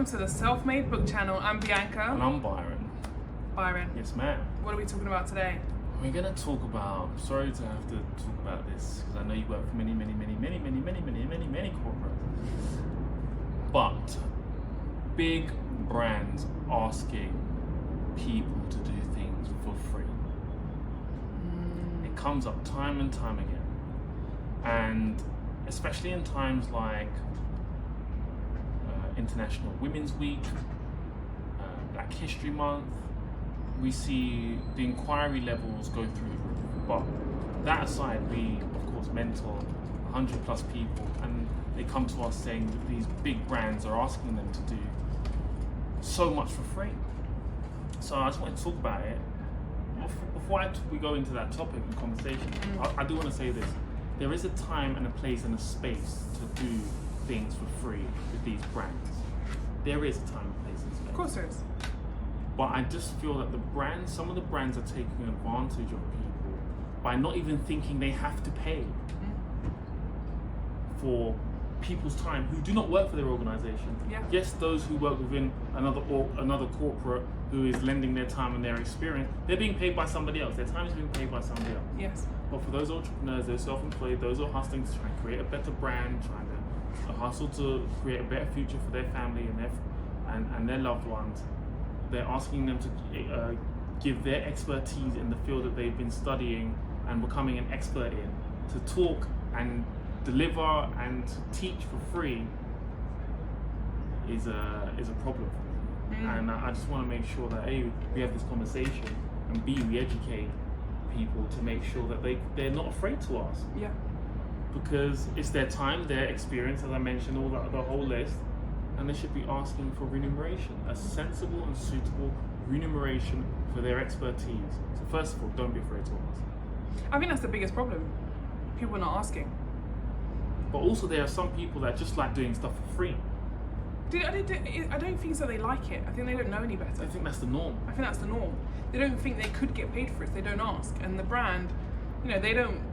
to the Self-Made Book Channel. I'm Bianca. And I'm Byron. Byron. Yes, ma'am. What are we talking about today? We're going to talk about, I'm sorry to have to talk about this, because I know you work for many corporates. But big brands asking people to do things for free. It comes up time and time again. And especially in times like International Women's Week, Black History Month, we see the inquiry levels go through the roof. But that aside, we of course mentor 100 plus people, and they come to us saying that these big brands are asking them to do so much for free. So I just want to talk about it. Before we go into that topic and conversation, I do want to say this. There is a time and a place and a space to do things for free with these brands. There is a time and place and space. Of course there is. But I just feel that some of the brands are taking advantage of people by not even thinking they have to pay for people's time who do not work for their organization. Yeah. Yes, those who work within another corporate who is lending their time and their experience, they're being paid by somebody else. Their time is being paid by somebody else. Yes. But for those entrepreneurs, those self-employed, those who are hustling to try and create a better brand, trying to hustle to create a better future for their family and their loved ones, they're asking them to give their expertise in the field that they've been studying and becoming an expert in, to talk and deliver and to teach for free is a problem for me. And I just want to make sure that A, we have this conversation, and B, we educate people to make sure that they're not afraid to ask. Yeah. Because it's their time, their experience, as I mentioned, all the whole list, and they should be asking for remuneration, a sensible and suitable remuneration for their expertise. So first of all, don't be afraid to ask. I think that's the biggest problem. People are not asking. But also there are some people that just like doing stuff for free. I don't think so they like it. I think they don't know any better. I think that's the norm. I think that's the norm. They don't think they could get paid for it if they don't ask. And the brand, they don't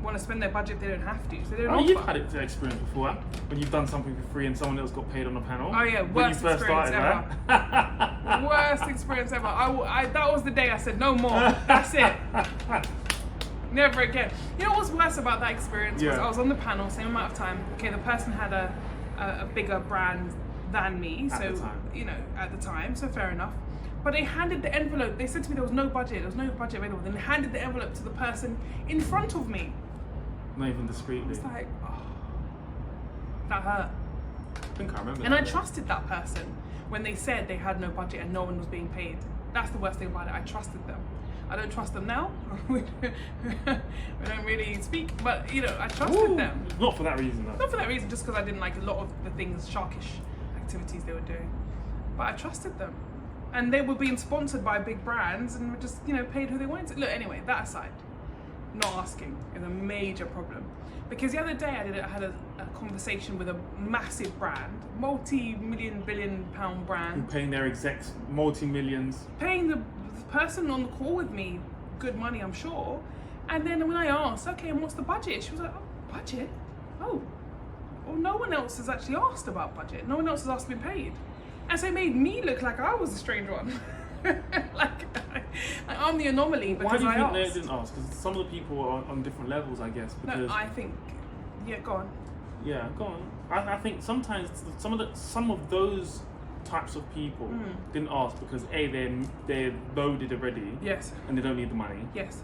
want to spend their budget if they don't have to. So they don't offer. You've had it to experience before, when you've done something for free and someone else got paid on a panel. Oh yeah, worst experience ever. Worst experience ever. That was the day I said no more. That's it. Never again. You know what's worse about that experience was I was on the panel, same amount of time. Okay, the person had a bigger brand than me, at the time, so fair enough. But they handed the envelope. They said to me there was no budget available. Then they handed the envelope to the person in front of me. Not even discreetly. It's like, that hurt. I think I remember. And I trusted that person when they said they had no budget and no one was being paid. That's the worst thing about it. I trusted them. I don't trust them now. we don't really speak, but I trusted them. Not for that reason though. Not for that reason, just because I didn't like a lot of the things, sharkish activities they were doing. But I trusted them. And they were being sponsored by big brands and were just, paid who they wanted to. Look, anyway, that aside, not asking is a major problem. Because the other day I had a conversation with a massive brand, multi-million, billion-pound brand. Who paying their execs multi-millions. Paying the person on the call with me good money, I'm sure. And then when I asked, okay, and what's the budget? She was like, oh, budget? Oh. Well, no one else has actually asked about budget. No one else has asked to be paid. And so it made me look like I was the strange one. like I'm the anomaly because I asked. Why do you think they didn't ask? Because some of the people are on different levels, I guess. Because no, I think, go on. Yeah, go on. I think sometimes some of those types of people didn't ask because A, they're loaded already. Yes. And they don't need the money. Yes.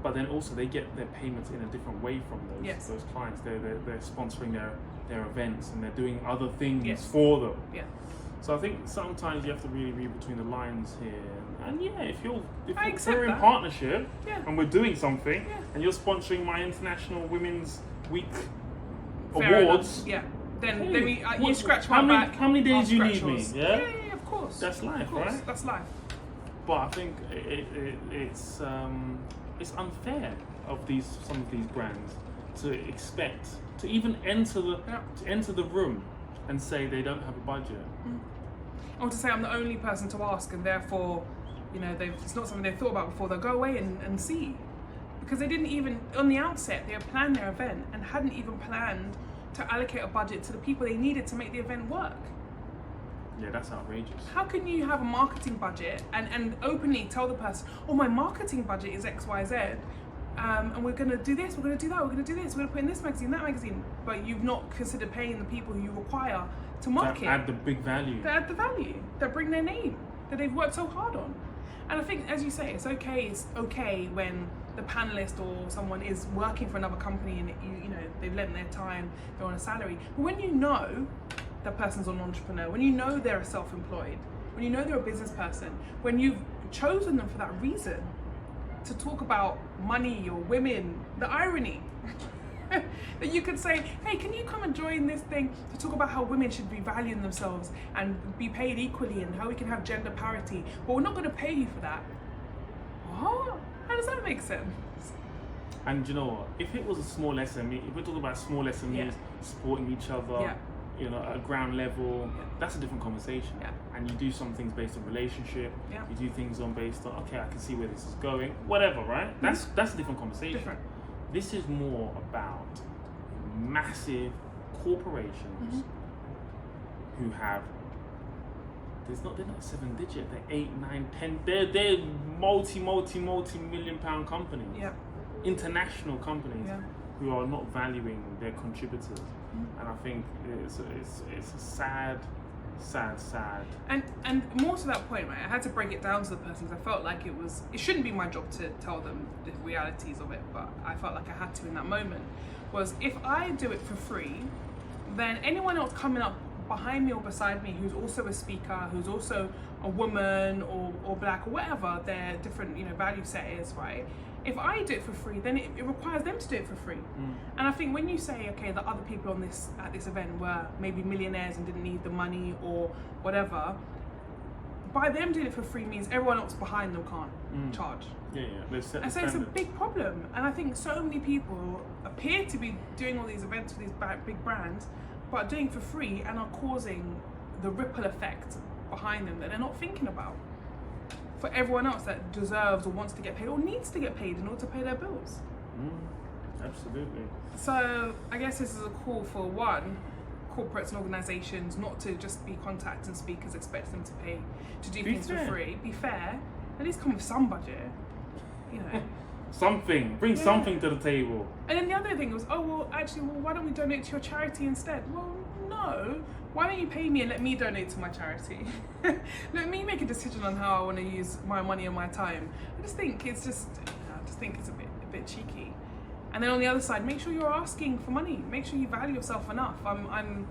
But then also they get their payments in a different way from those clients. They're sponsoring their events and they're doing other things for them. Yeah. So I think sometimes you have to really read between the lines here. And if we're in partnership and we're doing something and you're sponsoring my International Women's Week awards, then you scratch my back. How many days do you need me? Yeah, of course. That's life, right? That's life. But I think it's unfair of some of these brands to expect to even enter the room and say they don't have a budget. Or to say I'm the only person to ask and therefore, it's not something they've thought about before. They'll go away and see. Because they didn't even, on the outset, they had planned their event and hadn't even planned to allocate a budget to the people they needed to make the event work. Yeah, that's outrageous. How can you have a marketing budget and openly tell the person, oh, my marketing budget is XYZ, and we're going to do this, we're going to do that, we're going to do this, we're going to put in this magazine, that magazine, but you've not considered paying the people who you require to market. That add the big value. That add the value, that bring their name, that they've worked so hard on. And I think, as you say, it's okay when the panelist or someone is working for another company and you know they've lent their time, they're on a salary. But when you know the person's an entrepreneur, when you know they're self-employed, when you know they're a business person, when you've chosen them for that reason, to talk about money or women, the irony that you could say, hey, can you come and join this thing to talk about how women should be valuing themselves and be paid equally and how we can have gender parity, but we're not going to pay you for that. What? How does that make sense? And you know what? If it was a small SME, if we're talking about small SMEs supporting each other, you know, at a ground level, that's a different conversation. And you do some things based on relationship. You do things based on, okay, I can see where this is going. Whatever, right? That's a different conversation. Different. This is more about massive corporations who have. They're not 7-digit. They're 8, 9, 10. They're multi-million pound companies. International companies who are not valuing their contributors. And I think it's a sad. And more to that point, right? I had to break it down to the person because I felt like it shouldn't be my job to tell them the realities of it, but I felt like I had to in that moment. Was if I do it for free, then anyone else coming up behind me or beside me who's also a speaker, who's also a woman or black or whatever their different value set is, right? If I do it for free, then it requires them to do it for free. And I think when you say, okay, the other people at this event were maybe millionaires and didn't need the money or whatever, by them doing it for free means everyone else behind them can't charge. And so it's a big problem. And I think so many people appear to be doing all these events with these big brands, but doing it for free and are causing the ripple effect behind them that they're not thinking about for everyone else that deserves or wants to get paid or needs to get paid in order to pay their bills. Absolutely. So I guess this is a call for corporates and organisations not to just be contacting speakers, expect them to do things for free. Be fair. At least come with some budget. Something. Bring something to the table. And then the other thing was, why don't we donate to your charity instead? Well, no. Why don't you pay me and let me donate to my charity? Let me make a decision on how I want to use my money and my time. I just think it's a bit cheeky. And then on the other side, make sure you're asking for money. Make sure you value yourself enough. I'm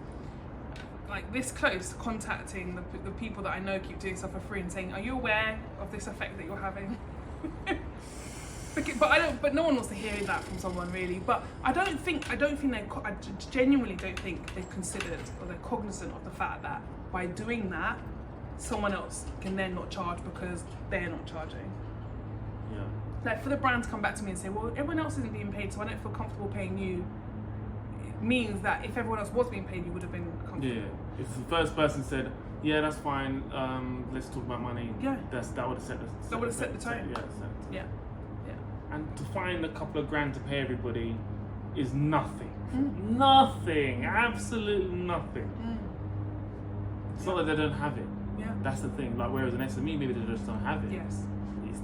like this close to contacting the people that I know keep doing stuff for free and saying, are you aware of this effect that you're having? But no one wants to hear that from someone really. But I genuinely don't think they've considered or they're cognizant of the fact that by doing that, someone else can then not charge because they're not charging. Like for the brand to come back to me and say, well, everyone else isn't being paid, so I don't feel comfortable paying you. It means that if everyone else was being paid, you would have been comfortable. If the first person said, yeah, that's fine, let's talk about money. That would have set the tone. And to find a couple of grand to pay everybody is nothing. Nothing. Absolutely nothing. It's not that they don't have it. That's the thing. Like whereas an SME, maybe they just don't have it.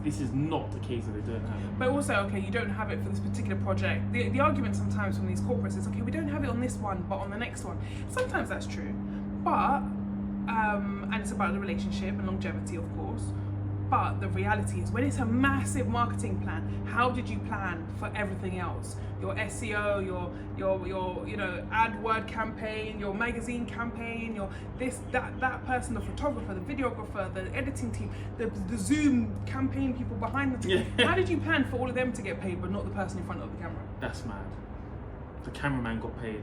This is not the case that they don't have it. But also, okay, you don't have it for this particular project. The argument sometimes from these corporates is, okay, we don't have it on this one, but on the next one. Sometimes that's true. But, and it's about the relationship and longevity, of course. But the reality is, when it's a massive marketing plan, how did you plan for everything else? Your SEO, your AdWord campaign, your magazine campaign, that person, the photographer, the videographer, the editing team, the Zoom campaign people behind the team. How did you plan for all of them to get paid, but not the person in front of the camera? That's mad. The cameraman got paid.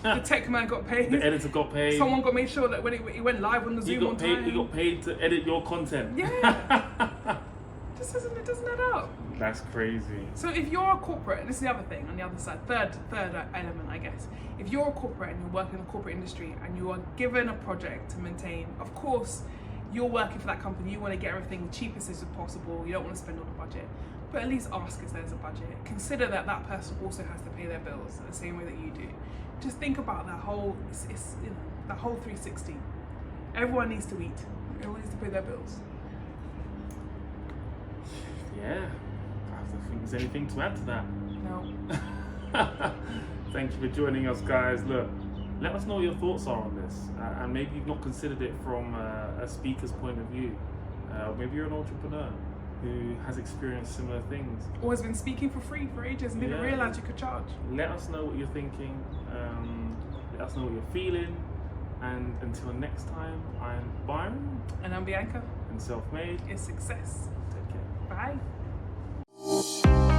The tech man got paid. The editor got paid. Someone got made sure that when it went live on the Zoom on time. He got paid to edit your content. It doesn't add up. That's crazy. So if you're a corporate, and this is the other thing on the other side, third element, I guess. If you're a corporate and you're working in the corporate industry and you are given a project to maintain, of course, you're working for that company, you want to get everything the cheapest as possible, you don't want to spend all the budget. But at least ask if there's a budget. Consider that person also has to pay their bills the same way that you do. Just think about that whole, The whole 360. Everyone needs to eat. Everyone needs to pay their bills. Yeah. I don't think there's anything to add to that. No. Thank you for joining us, guys. Look, let us know what your thoughts are on this, and maybe you've not considered it from a speaker's point of view. Maybe you're an entrepreneur who has experienced similar things. Or has been speaking for free for ages and didn't realize you could charge. Let us know what you're thinking. Let us know what you're feeling. And until next time, I'm Byron. And I'm Bianca. And Self-Made is success. Take care. Bye.